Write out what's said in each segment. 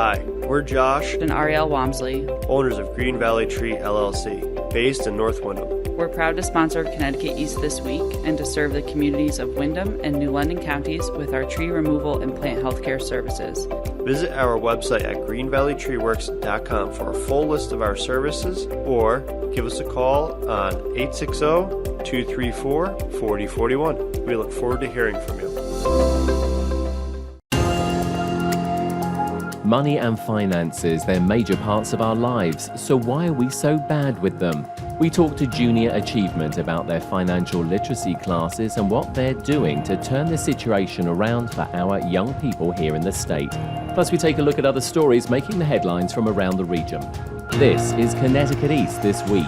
Hi, we're Josh and Ariel Walmsley, owners of Green Valley Tree LLC, based in North Windham. We're proud to sponsor Connecticut East This Week and to serve the communities of Windham and New London counties with our tree removal and plant healthcare services. Visit our website at greenvalleytreeworks.com for a full list of our services, or give us a call on 860-234-4041. We look forward to hearing from you. Money and finances, they're major parts of our lives, so why are we so bad with them? We talk to Junior Achievement about their financial literacy classes and what they're doing to turn the situation around for our young people here in the state. Plus, we take a look at other stories making the headlines from around the region. This is Connecticut East This Week.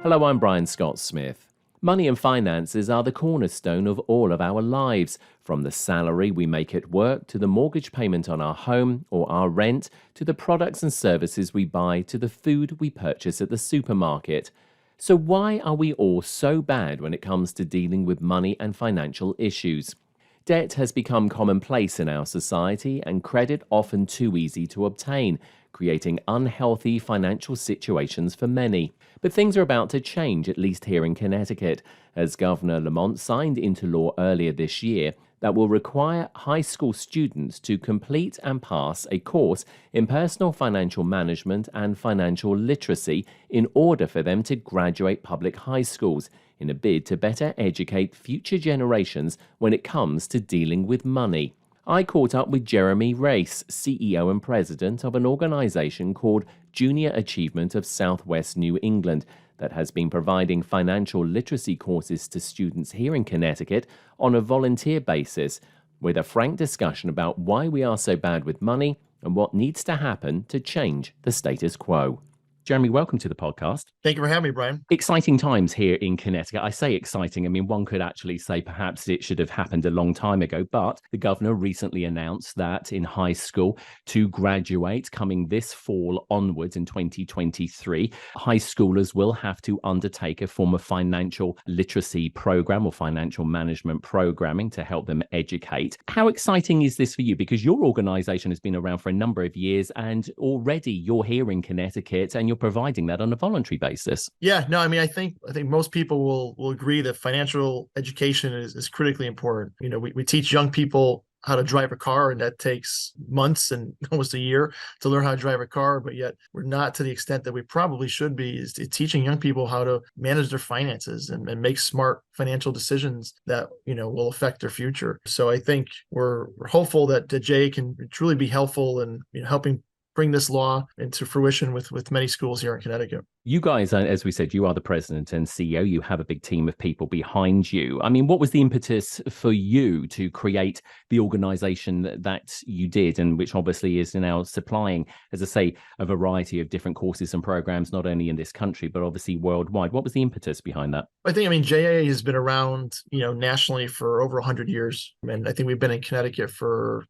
Hello, I'm Brian Scott Smith. Money and finances are the cornerstone of all of our lives, from the salary we make at work to the mortgage payment on our home or our rent, to the products and services we buy, to the food we purchase at the supermarket. So why are we all so bad when it comes to dealing with money and financial issues? Debt has become commonplace in our society and credit often too easy to obtain, creating unhealthy financial situations for many. But things are about to change, at least here in Connecticut, as Governor Lamont signed into law earlier this year that will require high school students to complete and pass a course in personal financial management and financial literacy in order for them to graduate public high schools, in a bid to better educate future generations when it comes to dealing with money. I caught up with Jeremy Race, CEO and president of an organization called Junior Achievement of Southwest New England that has been providing financial literacy courses to students here in Connecticut on a volunteer basis, with a frank discussion about why we are so bad with money and what needs to happen to change the status quo. Jeremy, welcome to the podcast. Thank you for having me, Brian. Exciting times here in Connecticut. I say exciting. I mean, one could actually say perhaps it should have happened a long time ago, but the governor recently announced that in high school, to graduate coming this fall onwards in 2023, high schoolers will have to undertake a form of financial literacy program or financial management programming to help them educate. How exciting is this for you? Because your organization has been around for a number of years and already you're here in Connecticut and you're providing that on a voluntary basis. Yeah, no, I mean, I think most people will agree that financial education is critically important. You know, we teach young people how to drive a car, and that takes months and almost a year to learn how to drive a car, but yet we're not to the extent that we probably should be is teaching young people how to manage their finances and make smart financial decisions that, you know, will affect their future. So I think we're hopeful that JA can truly be helpful in, you know, helping bring this law into fruition with many schools here in Connecticut. You guys, as we said, you are the president and CEO. You have a big team of people behind you. I mean, what was the impetus for you to create the organization that you did, and which obviously is now supplying, as I say, a variety of different courses and programs, not only in this country, but obviously worldwide? What was the impetus behind that? I mean, JA has been around, you know, nationally for over 100 years. And I think we've been in Connecticut for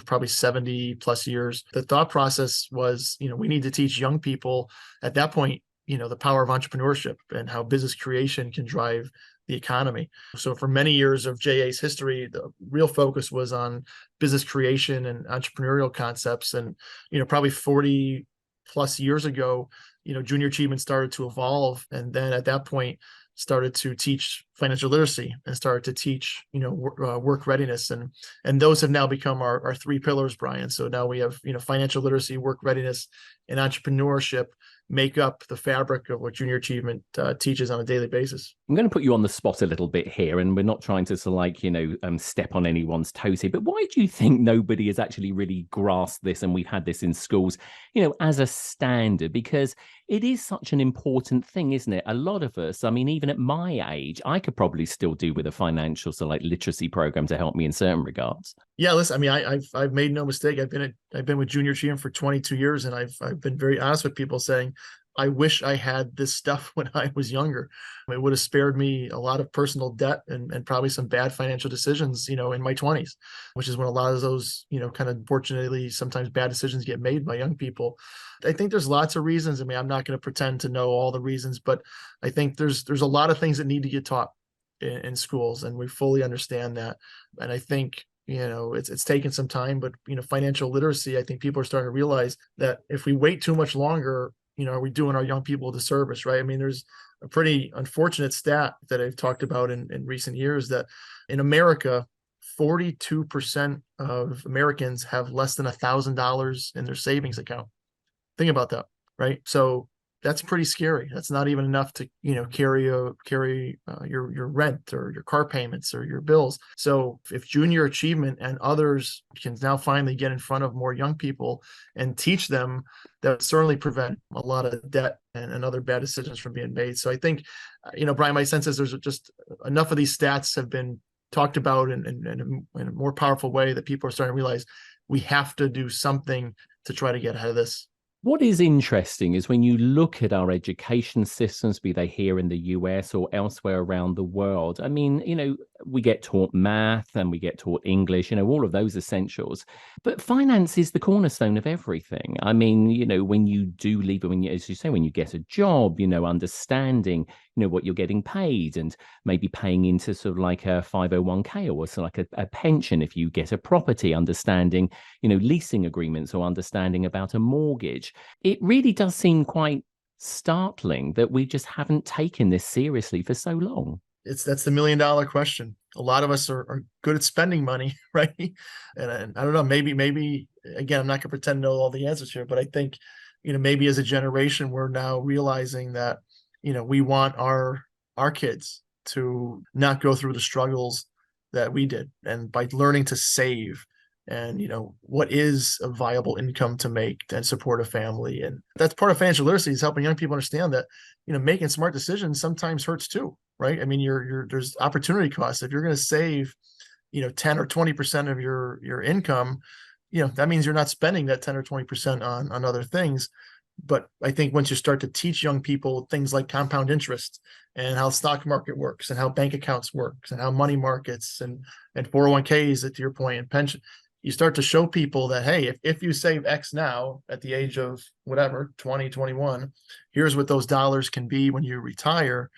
probably 70 plus years. The thought process was, you know, we need to teach young people at that point, you know, the power of entrepreneurship and how business creation can drive the economy. So for many years of JA's history, the real focus was on business creation and entrepreneurial concepts. And, you know, probably 40 plus years ago, you know, Junior Achievement started to evolve. And then at that point, started to teach financial literacy and started to teach, you know, work readiness. And those have now become our three pillars, Brian. So now we have, you know, financial literacy, work readiness, and entrepreneurship make up the fabric of what Junior Achievement teaches on a daily basis. I'm going to put you on the spot a little bit here, and we're not trying to sort of like, you know, step on anyone's toes here, but why do you think nobody has actually really grasped this, and we've had this in schools, you know, as a standard? Because it is such an important thing, isn't it? A lot of us, I mean, even at my age, I could probably still do with a financial sort of like literacy program to help me in certain regards. Yeah, listen, I mean, I've made no mistake. I've been with Junior Achievement for 22 years, and I've been very honest with people saying, I wish I had this stuff when I was younger. It would have spared me a lot of personal debt and probably some bad financial decisions, in my 20s, which is when a lot of those, kind of fortunately sometimes bad decisions get made by young people. I think there's lots of reasons. I mean, I'm not going to pretend to know all the reasons, but I think there's a lot of things that need to get taught in schools, and we fully understand that. And I think it's taken some time, but financial literacy, I think people are starting to realize that if we wait too much longer, are we doing our young people a disservice, right? I mean, there's a pretty unfortunate stat that I've talked about in recent years that in America, 42% of Americans have less than $1,000 in their savings account. Think about that, right? So that's pretty scary. That's not even enough to, carry your rent or your car payments or your bills. So if Junior Achievement and others can now finally get in front of more young people and teach them, that would certainly prevent a lot of debt and other bad decisions from being made. So I think, Brian, my sense is there's just enough of these stats have been talked about in a more powerful way that people are starting to realize we have to do something to try to get ahead of this. What is interesting is when you look at our education systems, be they here in the US or elsewhere around the world, I mean, we get taught math and we get taught English, all of those essentials. But finance is the cornerstone of everything. I mean, when you do leave, as you say, when you get a job, understanding, what you're getting paid and maybe paying into sort of like a 501k or sort of like a pension if you get a property, understanding, leasing agreements or understanding about a mortgage. It really does seem quite startling that we just haven't taken this seriously for so long. That's the $1 million question. A lot of us are good at spending money, right? And I don't know, maybe again, I'm not gonna pretend to know all the answers here, but I think, maybe as a generation, we're now realizing that, we want our kids to not go through the struggles that we did. And by learning to save and, what is a viable income to make and support a family. And that's part of financial literacy, is helping young people understand that, making smart decisions sometimes hurts too, right? I mean, there's opportunity costs. If you're going to save, 10 or 20% of your income, that means you're not spending that 10 or 20% on other things. But I think once you start to teach young people things like compound interest and how stock market works and how bank accounts works and how money markets and 401ks, to your point, and pension, you start to show people that, hey, if you save X now at the age of whatever, 20, 21, here's what those dollars can be when you retire.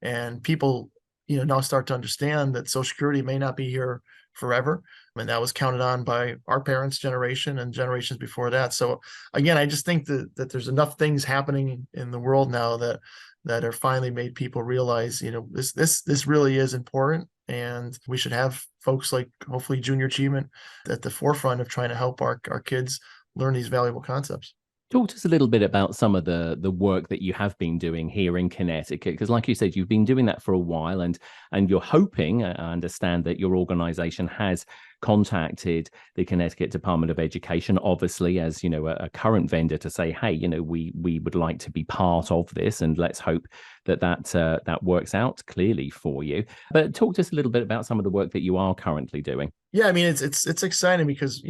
And people, now start to understand that Social Security may not be here forever. And that was counted on by our parents' generation and generations before that. So again, I just think that there's enough things happening in the world now that are finally made people realize, this really is important. And we should have folks like hopefully Junior Achievement at the forefront of trying to help our kids learn these valuable concepts. Talk to us a little bit about some of the work that you have been doing here in Connecticut, because like you said, you've been doing that for a while, and you're hoping, I understand, that your organization has contacted the Connecticut Department of Education, obviously, as a current vendor, to say, hey, we would like to be part of this, and let's hope that works out clearly for you. But talk to us a little bit about some of the work that you are currently doing. Yeah, I mean, it's exciting because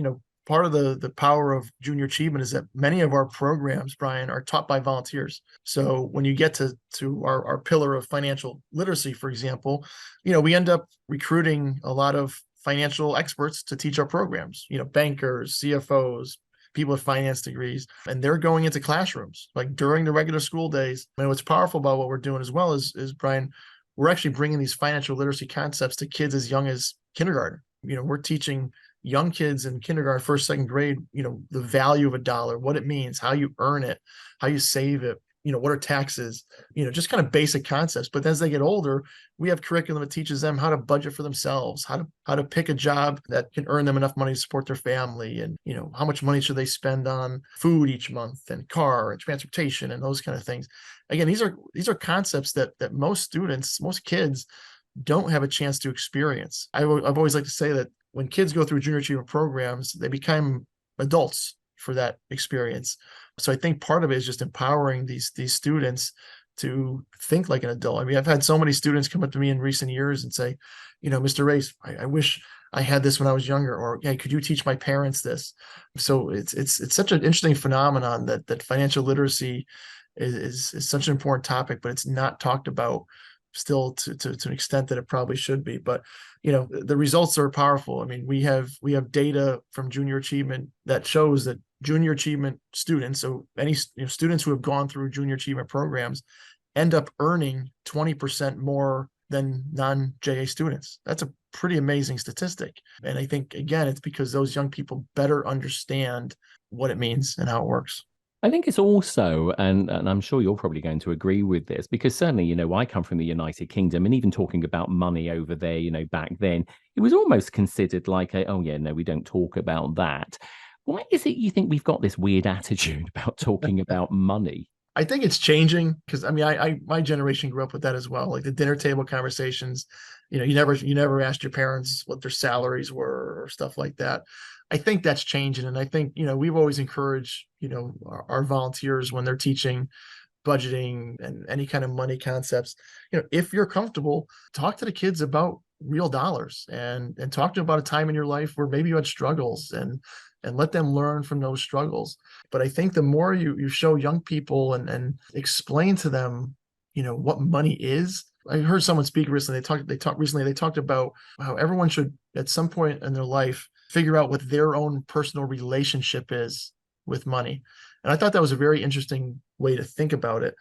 part of the power of Junior Achievement is that many of our programs, Brian, are taught by volunteers. So when you get to our pillar of financial literacy, for example, we end up recruiting a lot of financial experts to teach our programs, bankers, CFOs, people with finance degrees, and they're going into classrooms like during the regular school days. And what's powerful about what we're doing as well is Brian, we're actually bringing these financial literacy concepts to kids as young as kindergarten. We're teaching young kids in kindergarten, first, second grade, the value of a dollar, what it means, how you earn it, how you save it, what are taxes, just kind of basic concepts. But as they get older, we have curriculum that teaches them how to budget for themselves, how to pick a job that can earn them enough money to support their family, and how much money should they spend on food each month, and car and transportation, and those kind of things. Again, these are concepts that most students, most kids don't have a chance to experience. I've always liked to say that when kids go through Junior Achievement programs, they become adults for that experience. So I think part of it is just empowering these students to think like an adult. I mean, I've had so many students come up to me in recent years and say, Mr. Race, I wish I had this when I was younger, or hey, could you teach my parents this? So it's such an interesting phenomenon that financial literacy is such an important topic, but it's not talked about still to an extent that it probably should be. But the results are powerful. I mean, we have data from junior achievement that shows that junior achievement students, so any students who have gone through junior achievement programs, end up earning 20% more than non-JA students. That's a pretty amazing statistic. And I think, again, it's because those young people better understand what it means and how it works. I think it's also, and I'm sure you're probably going to agree with this, because certainly, I come from the United Kingdom, and even talking about money over there, back then, it was almost considered like oh yeah, no, we don't talk about that. Why is it you think we've got this weird attitude about talking about money? I think it's changing because I mean, my generation grew up with that as well. Like the dinner table conversations, you never asked your parents what their salaries were or stuff like that. I think that's changing, and I think we've always encouraged our volunteers when they're teaching budgeting and any kind of money concepts. If you're comfortable, talk to the kids about real dollars and talk to them about a time in your life where maybe you had struggles and let them learn from those struggles. But I think the more you show young people and explain to them, what money is. I heard someone speak recently. They talked about how everyone should at some point in their life figure out what their own personal relationship is with money. And I thought that was a very interesting way to think about it.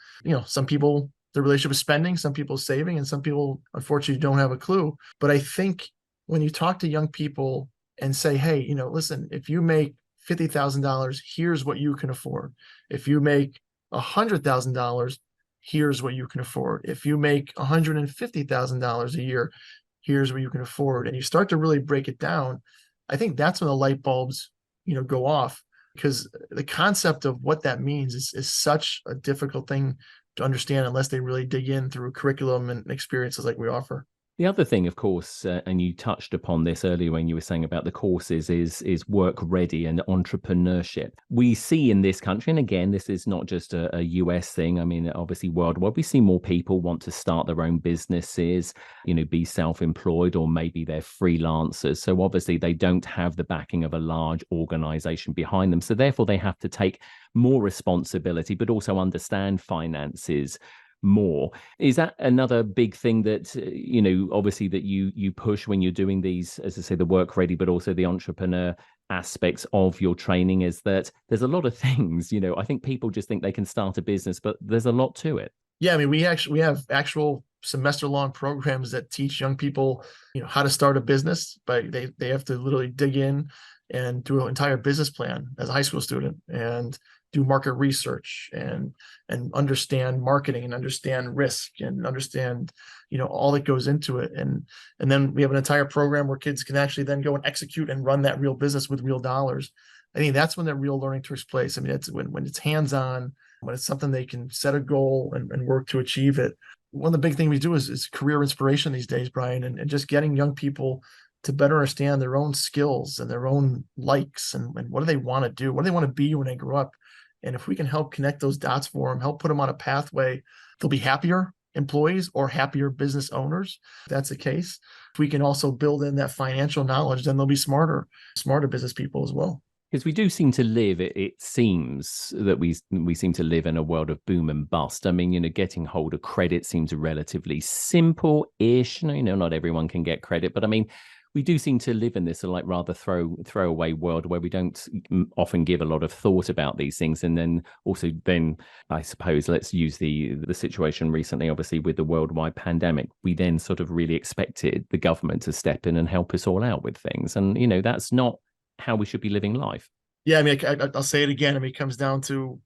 Some people, their relationship is spending, some people saving, and some people unfortunately don't have a clue. But I think when you talk to young people and say, hey, listen, if you make $50,000, here's what you can afford. If you make $100,000, here's what you can afford. If you make $150,000 a year, here's what you can afford. And you start to really break it down. I think that's when the light bulbs, go off, because the concept of what that means is such a difficult thing to understand unless they really dig in through curriculum and experiences like we offer. The other thing, of course, and you touched upon this earlier when you were saying about the courses, is work ready and entrepreneurship. We see in this country, and again, this is not just a US thing. I mean, obviously worldwide, we see more people want to start their own businesses, be self-employed, or maybe they're freelancers. So obviously they don't have the backing of a large organization behind them. So therefore they have to take more responsibility, but also understand finances more. Is that another big thing that obviously that you push when you're doing these, as I say, the work ready, but also the entrepreneur aspects of your training, is that there's a lot of things, I think people just think they can start a business, but there's a lot to it. Yeah, I mean, we have actual semester-long programs that teach young people, how to start a business, but they have to literally dig in and do an entire business plan as a high school student and do market research and understand marketing and understand risk and understand, all that goes into it. And then we have an entire program where kids can actually then go and execute and run that real business with real dollars. I think that's when that real learning takes place. I mean, it's when it's hands-on, when it's something they can set a goal and work to achieve it. One of the big things we do is career inspiration these days, Brian, and just getting young people to better understand their own skills and their own likes and what do they want to do? What do they want to be when they grow up? And if we can help connect those dots for them, help put them on a pathway, they'll be happier employees or happier business owners. If that's the case, if we can also build in that financial knowledge, then they'll be smarter business people as well. Because we do seem to live, it seems that we seem to live in a world of boom and bust. I mean, getting hold of credit seems relatively simple-ish. Not everyone can get credit, but I mean, we do seem to live in this rather throwaway world where we don't often give a lot of thought about these things. And then I suppose let's use the situation recently, obviously with the worldwide pandemic, we then sort of really expected the government to step in and help us all out with things. And, that's not how we should be living life. Yeah, I mean, I'll say it again. I mean, it comes down to,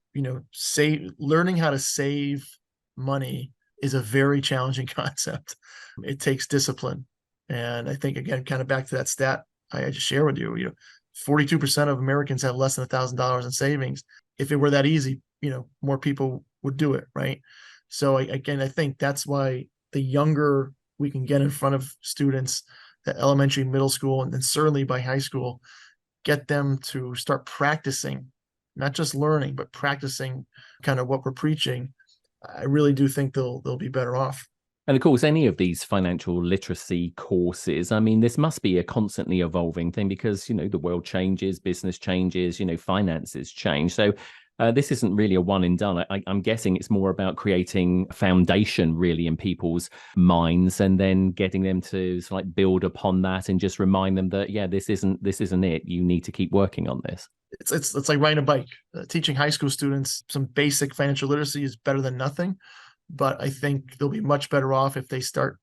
learning how to save money is a very challenging concept. It takes discipline. And I think, again, kind of back to that stat I just shared with you, 42% of Americans have less than $1,000 in savings. If it were that easy, more people would do it, right? So again, I think that's why the younger we can get in front of students, at elementary, middle school, and then certainly by high school, get them to start practicing, not just learning, but practicing kind of what we're preaching. I really do think they'll be better off. And of course, any of these financial literacy courses, I mean, this must be a constantly evolving thing because, the world changes, business changes, finances change. So This isn't really a one and done. I'm guessing it's more about creating a foundation really in people's minds, and then getting them to sort of like build upon that and just remind them that, yeah, this isn't it. You need to keep working on this. It's like riding a bike. Teaching high school students some basic financial literacy is better than nothing, but I think they'll be much better off if they start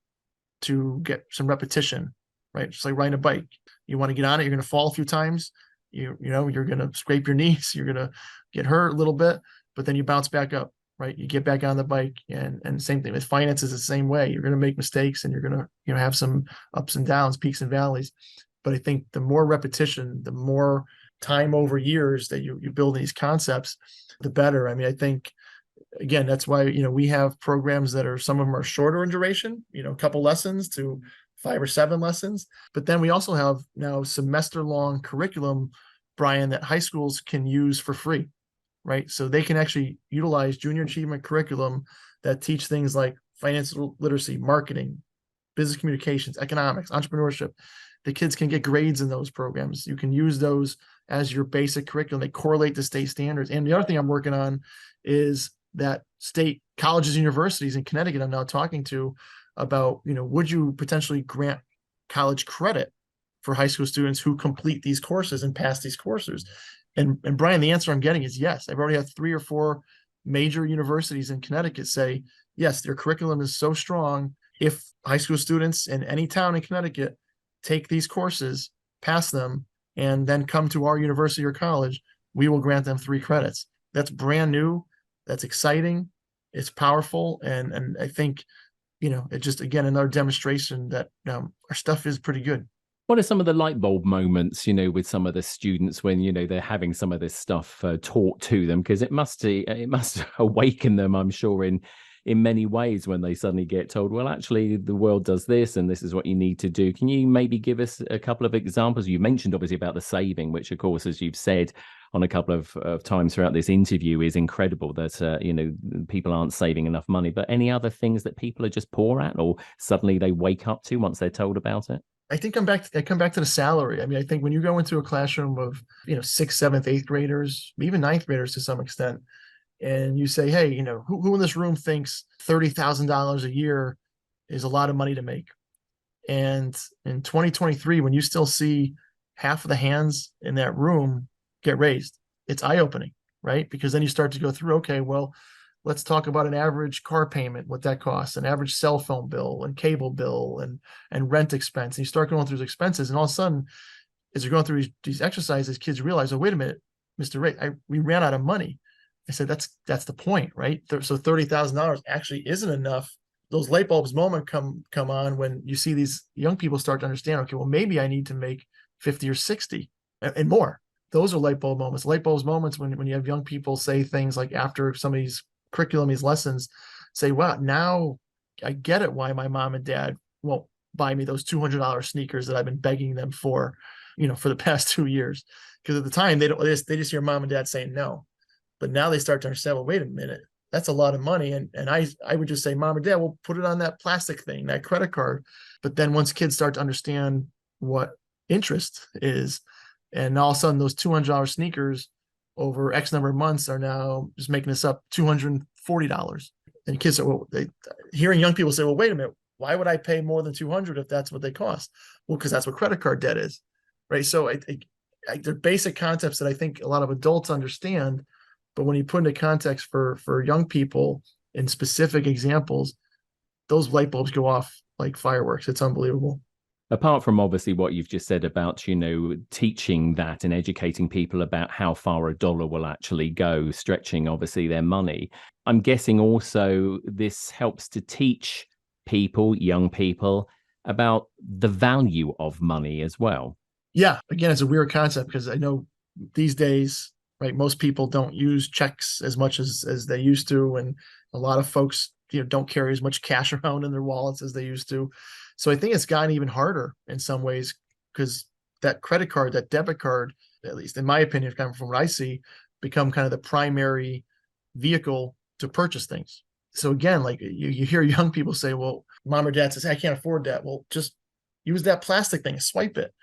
to get some repetition, right? Just like riding a bike. You want to get on it, you're going to fall a few times. You're going to scrape your knees, you're going to get hurt a little bit, but then you bounce back up, right? You get back on the bike, and same thing with finances, the same way. You're going to make mistakes, and you're going to have some ups and downs, peaks and valleys. But I think the more repetition, the more time over years that you build these concepts, the better. I mean, I think again, that's why we have programs that are, some of them are shorter in duration, a couple lessons to 5 or 7 lessons. But then we also have now semester-long curriculum, Brian, that high schools can use for free, right? So they can actually utilize junior achievement curriculum that teach things like financial literacy, marketing, business communications, economics, entrepreneurship. The kids can get grades in those programs. You can use those as your basic curriculum. They correlate to state standards. And the other thing I'm working on is that state colleges and universities in Connecticut I'm now talking to about, would you potentially grant college credit for high school students who complete these courses and pass these courses? And Brian, the answer I'm getting is yes. I've already had 3 or 4 major universities in Connecticut say, yes, their curriculum is so strong. If high school students in any town in Connecticut take these courses, pass them, and then come to our university or college, we will grant them 3 credits. That's brand new. That's exciting. It's powerful. And I think, it just, again, another demonstration that our stuff is pretty good. What are some of the light bulb moments, with some of the students when, they're having some of this stuff taught to them? Because it must awaken them, I'm sure, in many ways when they suddenly get told, well, actually, the world does this and this is what you need to do. Can you maybe give us a couple of examples? You mentioned obviously about the saving, which, of course, as you've said on a couple of times throughout this interview, is incredible that, people aren't saving enough money. But any other things that people are just poor at, or suddenly they wake up to once they're told about it? I think I come back to the salary. I mean, I think when you go into a classroom of, 6th, 7th, 8th graders, even 9th graders to some extent, and you say, hey, who in this room thinks $30,000 a year is a lot of money to make? And in 2023, when you still see half of the hands in that room get raised, it's eye-opening, right? Because then you start to go through, okay, well, let's talk about an average car payment, what that costs, an average cell phone bill and cable bill and rent expense. And you start going through those expenses, and all of a sudden, as you're going through these exercises, kids realize, oh, wait a minute, Mr. Ray, we ran out of money. I said, that's the point, right? So $30,000 actually isn't enough. Those light bulbs moment come on when you see these young people start to understand, okay, well, maybe I need to make 50 or 60 and more. Those are light bulb moments. Light bulbs moments when you have young people say things like, after some of these curriculum, these lessons, say, wow, now I get it why my mom and dad won't buy me those $200 sneakers that I've been begging them for the past 2 years. Because at the time they just hear mom and dad saying no. But now they start to understand, well, wait a minute, that's a lot of money. And I would just say, mom or dad, we'll put it on that plastic thing, that credit card. But then once kids start to understand what interest is, and all of a sudden those $200 sneakers over X number of months are now, just making this up, $240. And kids are, hearing young people say, well, wait a minute, why would I pay more than $200 if that's what they cost? Well, because that's what credit card debt is, right? So they're basic concepts that I think a lot of adults understand. But when you put into context for young people in specific examples, those light bulbs go off like fireworks. It's unbelievable. Apart from obviously what you've just said about, teaching that and educating people about how far a dollar will actually go, stretching obviously their money, I'm guessing also this helps to teach people, young people, about the value of money as well. Yeah. Again, it's a weird concept because I know these days, right, most people don't use checks as much as they used to. And a lot of folks, don't carry as much cash around in their wallets as they used to. So I think it's gotten even harder in some ways because that credit card, that debit card, at least in my opinion, kind of from what I see, become kind of the primary vehicle to purchase things. So again, like you hear young people say, well, mom or dad says, hey, I can't afford that. Well, just use that plastic thing, swipe it.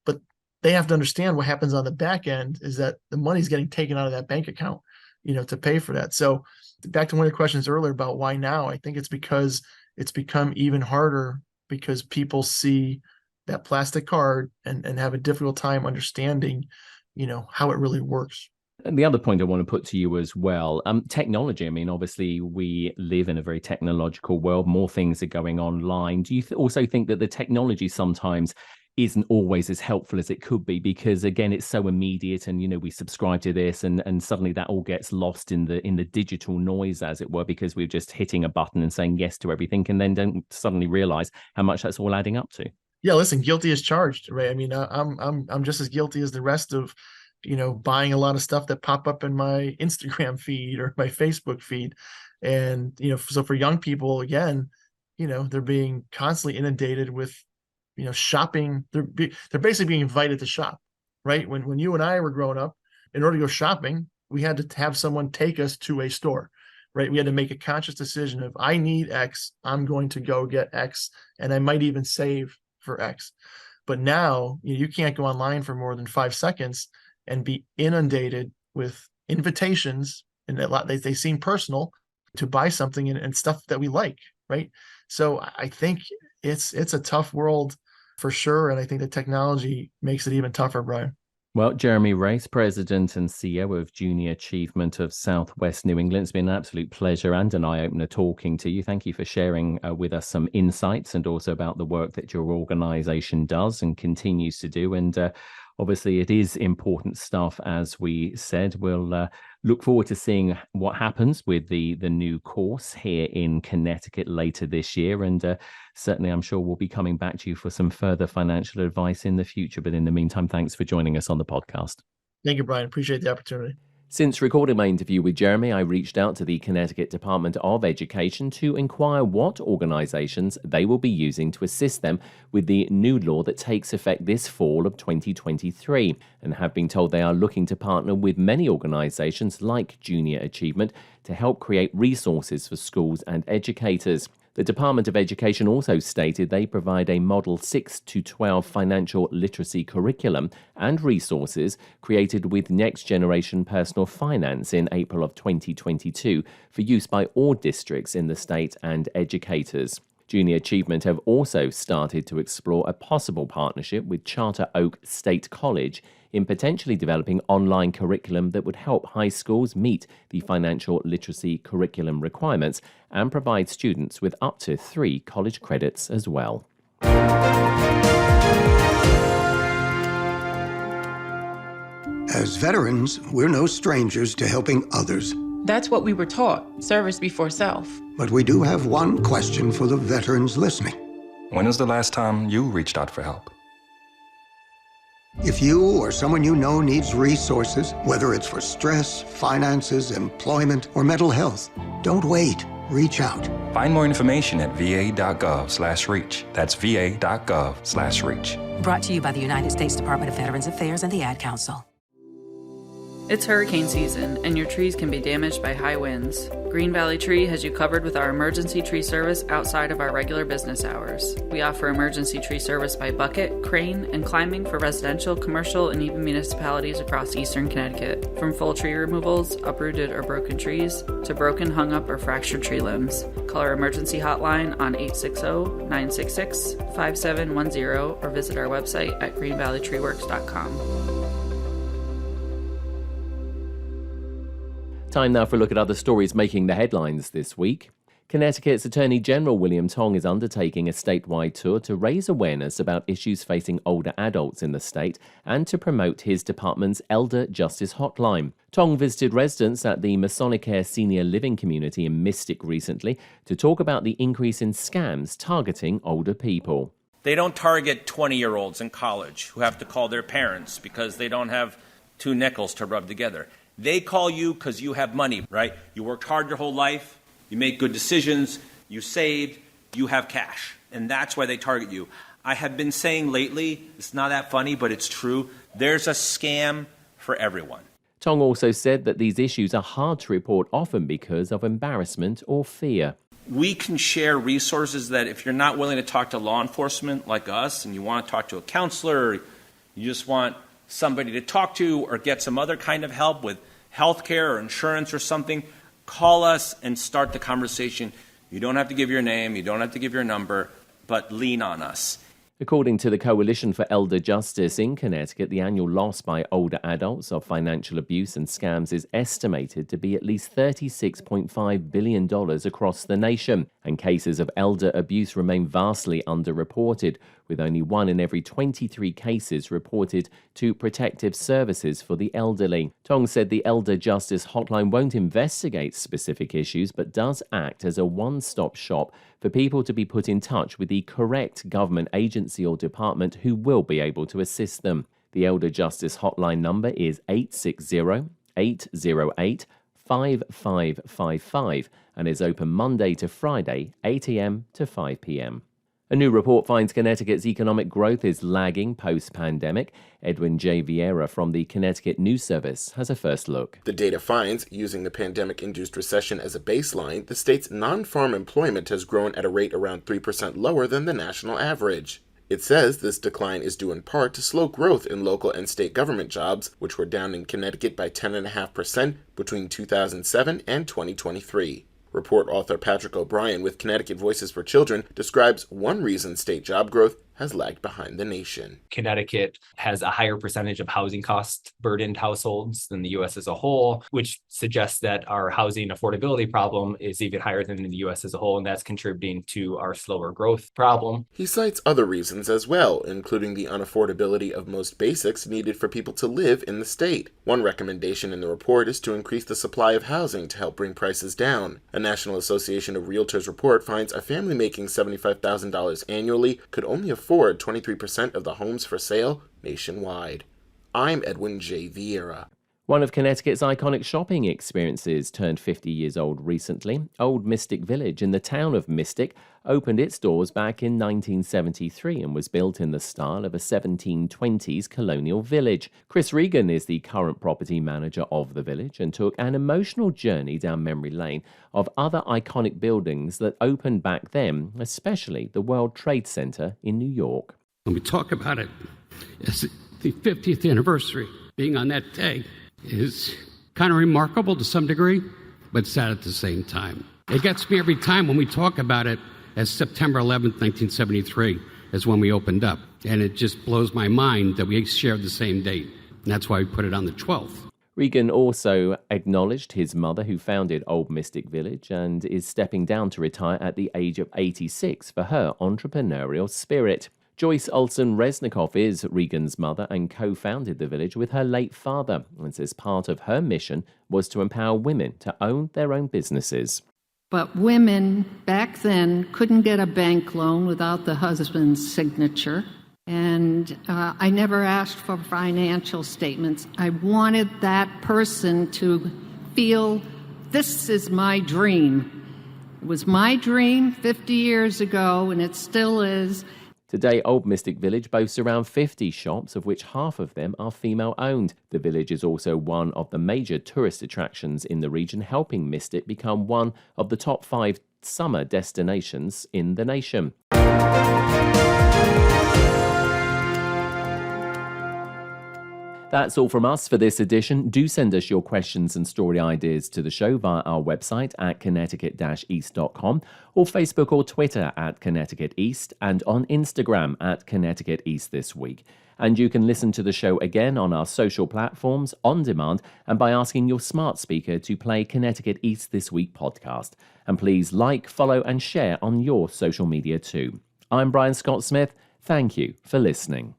But they have to understand what happens on the back end is that the money's getting taken out of that bank account. to pay for that. So back to one of the questions earlier about why now, I think it's because it's become even harder because people see that plastic card and have a difficult time understanding, how it really works. And the other point I want to put to you as well, technology. I mean, obviously, we live in a very technological world. More things are going online. Do you also think that the technology sometimes isn't always as helpful as it could be? Because again, it's so immediate, and we subscribe to this, and suddenly that all gets lost in the digital noise, as it were, because we're just hitting a button and saying yes to everything, and then don't suddenly realize how much that's all adding up to. Yeah, listen, guilty as charged, right? I mean, I'm just as guilty as the rest of buying a lot of stuff that pop up in my Instagram feed or my Facebook feed. And, so for young people, again, they're being constantly inundated with, shopping. They're basically being invited to shop, right? When you and I were growing up, in order to go shopping, we had to have someone take us to a store, right? We had to make a conscious decision of, I need X, I'm going to go get X, and I might even save for X. But now you can't go online for more than 5 seconds and be inundated with invitations, and they seem personal, to buy something and stuff that we like, right? So I think it's a tough world for sure, and I think the technology makes it even tougher, Brian. Well, Jeremy Race, President and CEO of Junior Achievement of Southwest New England. It's been an absolute pleasure and an eye-opener talking to you. Thank you for sharing with us some insights and also about the work that your organization does and continues to do. And obviously, it is important stuff, as we said. We'll look forward to seeing what happens with the new course here in Connecticut later this year. And certainly, I'm sure we'll be coming back to you for some further financial advice in the future. But in the meantime, thanks for joining us on the podcast. Thank you, Brian. Appreciate the opportunity. Since recording my interview with Jeremy, I reached out to the Connecticut Department of Education to inquire what organizations they will be using to assist them with the new law that takes effect this fall of 2023, and have been told they are looking to partner with many organizations like Junior Achievement to help create resources for schools and educators. The Department of Education also stated they provide a Model 6 to 12 financial literacy curriculum and resources created with Next Generation Personal Finance in April of 2022 for use by all districts in the state and educators. Junior Achievement have also started to explore a possible partnership with Charter Oak State College in potentially developing online curriculum that would help high schools meet the financial literacy curriculum requirements and provide students with up to 3 college credits as well. As veterans, we're no strangers to helping others. That's what we were taught, service before self. But we do have one question for the veterans listening. When was the last time you reached out for help? If you or someone you know needs resources, whether it's for stress, finances, employment, or mental health, don't wait. Reach out. Find more information at va.gov/reach. That's va.gov/reach. Brought to you by the United States Department of Veterans Affairs and the Ad Council. It's hurricane season, and your trees can be damaged by high winds. Green Valley Tree has you covered with our emergency tree service outside of our regular business hours. We offer emergency tree service by bucket, crane, and climbing for residential, commercial, and even municipalities across eastern Connecticut. From full tree removals, uprooted or broken trees, to broken, hung up, or fractured tree limbs. Call our emergency hotline on 860-966-5710 or visit our website at greenvalleytreeworks.com. Time now for a look at other stories making the headlines this week. Connecticut's Attorney General William Tong is undertaking a statewide tour to raise awareness about issues facing older adults in the state and to promote his department's Elder Justice Hotline. Tong visited residents at the Masonicare Senior Living Community in Mystic recently to talk about the increase in scams targeting older people. They don't target 20-year-olds in college who have to call their parents because they don't have 2 nickels to rub together. They call you because you have money, right? You worked hard your whole life, you make good decisions, you saved, you have cash. And that's why they target you. I have been saying lately, it's not that funny, but it's true, there's a scam for everyone. Tong also said that these issues are hard to report often because of embarrassment or fear. We can share resources that if you're not willing to talk to law enforcement like us and you want to talk to a counselor, or you just want somebody to talk to or get some other kind of help with healthcare or insurance or something, call us and start the conversation. You don't have to give your name, you don't have to give your number, but lean on us. According to the Coalition for Elder Justice in Connecticut, the annual loss by older adults of financial abuse and scams is estimated to be at least $36.5 billion across the nation, and cases of elder abuse remain vastly underreported, with only 1 in every 23 cases reported to protective services for the elderly. Tong said the Elder Justice Hotline won't investigate specific issues, but does act as a one-stop shop for people to be put in touch with the correct government agency or department who will be able to assist them. The Elder Justice Hotline number is 860-808-5555 and is open Monday to Friday, 8 a.m. to 5 p.m. A new report finds Connecticut's economic growth is lagging post-pandemic. Edwin J. Vieira from the Connecticut News Service has a first look. The data finds, using the pandemic-induced recession as a baseline, the state's non-farm employment has grown at a rate around 3% lower than the national average. It says this decline is due in part to slow growth in local and state government jobs, which were down in Connecticut by 10.5% between 2007 and 2023. Report author Patrick O'Brien with Connecticut Voices for Children describes one reason state job growth has lagged behind the nation. Connecticut has a higher percentage of housing cost burdened households than the U.S. as a whole, which suggests that our housing affordability problem is even higher than in the U.S. as a whole, and that's contributing to our slower growth problem. He cites other reasons as well, including the unaffordability of most basics needed for people to live in the state. One recommendation in the report is to increase the supply of housing to help bring prices down. A National Association of Realtors report finds a family making $75,000 annually could only afford 23% of the homes for sale nationwide. I'm Edwin J. Vieira. One of Connecticut's iconic shopping experiences turned 50 years old recently. Old Mystic Village in the town of Mystic opened its doors back in 1973 and was built in the style of a 1720s colonial village. Chris Regan is the current property manager of the village and took an emotional journey down memory lane of other iconic buildings that opened back then, especially the World Trade Center in New York. When we talk about it, it's the 50th anniversary. Being on that day is kind of remarkable to some degree, but sad at the same time. It gets me every time when we talk about it as September 11th, 1973 is when we opened up. And it just blows my mind that we shared the same date. And that's why we put it on the 12th. Regan also acknowledged his mother, who founded Old Mystic Village and is stepping down to retire at the age of 86 for her entrepreneurial spirit. Joyce Olson-Resnikoff is Regan's mother and co-founded the village with her late father, and says part of her mission was to empower women to own their own businesses. But women back then couldn't get a bank loan without the husband's signature, and I never asked for financial statements. I wanted that person to feel, this is my dream. It was my dream 50 years ago, and it still is. Today, Old Mystic Village boasts around 50 shops, of which half of them are female-owned. The village is also one of the major tourist attractions in the region, helping Mystic become one of the top 5 summer destinations in the nation. That's all from us for this edition. Do send us your questions and story ideas to the show via our website at connecticut-east.com or Facebook or Twitter at Connecticut East and on Instagram at Connecticut East This Week. And you can listen to the show again on our social platforms, on demand, and by asking your smart speaker to play Connecticut East This Week podcast. And please like, follow, and share on your social media too. I'm Brian Scott Smith. Thank you for listening.